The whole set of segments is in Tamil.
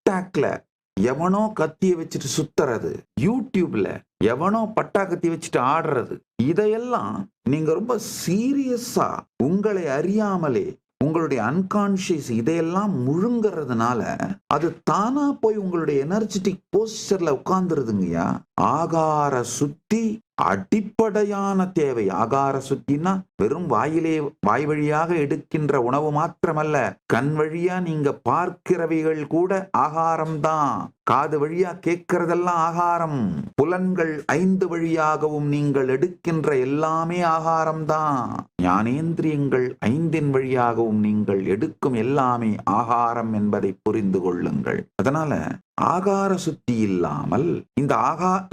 டிக்டாக்ல எவனோ கத்திய வச்சுட்டு சுத்துறது, யூடியூப்ல எவனோ பட்டா கத்தி வச்சுட்டு ஆடுறது, இதையெல்லாம் நீங்க ரொம்ப சீரியஸா உங்களை அறியாமலே உங்களுடைய அன்கான்சியஸ் இதையெல்லாம் முழுங்குறதுனால அது தானா போய் உங்களுடைய எனர்ஜெட்டிக் போஸ்டர்ல உட்கார்ந்துருதுங்கய்யா. ஆகார சுத்தி அடிப்படையான தேவை. ஆகார சுத்தின்னா வெறும் வாய் வழியாக எடுக்கின்ற உணவு மாத்திரமல்ல, கண் வழியா நீங்க பார்க்கிறவைகள் கூட ஆகாரம்தான். காது வழியா கேட்கிறதெல்லாம் ஆகாரம். புலன்கள் 5 வழியாகவும் நீங்கள் எடுக்கின்ற எல்லாமே ஆகாரம்தான். ஞானேந்திரியங்கள் 5 வழியாகவும் நீங்கள் எடுக்கும் எல்லாமே ஆகாரம் என்பதை புரிந்து கொள்ளுங்கள். அதனால ஆகார சுத்தி இல்லாமல் இந்த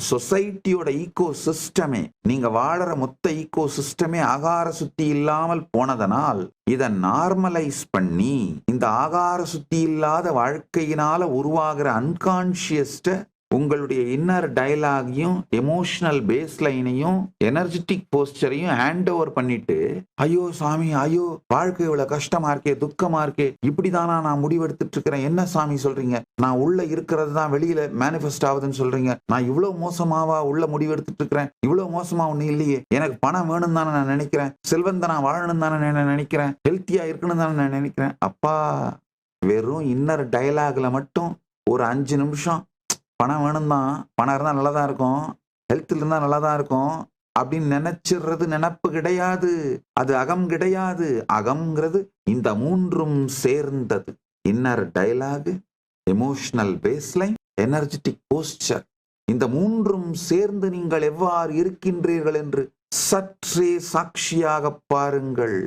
சொசைட்டியோட ஈகோ சிஸ்டமே, நீங்க வாழற மொத்த ஈகோ சிஸ்டமே ஆகார சுத்தி இல்லாமல் போனதனால் இதை நார்மலைஸ் பண்ணி இந்த ஆகார சுத்தி இல்லாத வாழ்க்கையினால உருவாகிற அன்கான்சியஸ்ட உங்களுடைய இன்னர் டயலாகையும் எமோஷனல் பேஸ் லைனையும் எனர்ஜெட்டிக் போஸ்டரையும் ஹேண்ட் ஓவர் பண்ணிட்டு, ஐயோ சாமி, ஐயோ வாழ்க்கை இவ்வளவு கஷ்டமா இருக்கே, துக்கமா இருக்கே, இப்படிதானா நான் முடிவெடுத்துட்டு இருக்கிறேன், என்ன சாமி சொல்றீங்க, நான் உள்ள இருக்கிறது தான் வெளியில மேனிஃபெஸ்ட் ஆகுதுன்னு சொல்றீங்க, நான் இவ்வளவு மோசமாவா உள்ள முடிவெடுத்துட்டு இருக்கிறேன், இவ்வளவு மோசமா ஒண்ணு இல்லையே, எனக்கு பணம் வேணும் தானே நான் நினைக்கிறேன், செல்வந்த நான் வாழணும் தானே நான் நினைக்கிறேன், ஹெல்த்தியா இருக்கணும் தானே நான் நினைக்கிறேன். அப்பா, வெறும் இன்னர் டயலாக்ல மட்டும் ஒரு 5 நிமிஷம் பணம் வேணும் தான், பணம் இருந்தா நல்லா தான் இருக்கும், ஹெல்த்ல இருந்தா நல்லா தான் இருக்கும் அப்படின்னு நினைச்சிடுறது நினப்பு கிடையாது. அது அகம் கிடையாது. அகம்ங்கிறது இந்த 3ம் சேர்ந்தது. Inner dialogue, emotional baseline, energetic poster. இந்த 3ம் சேர்ந்து நீங்கள் எவ்வாறு இருக்கின்றீர்கள் என்று சற்றே சாட்சியாக பாருங்கள்.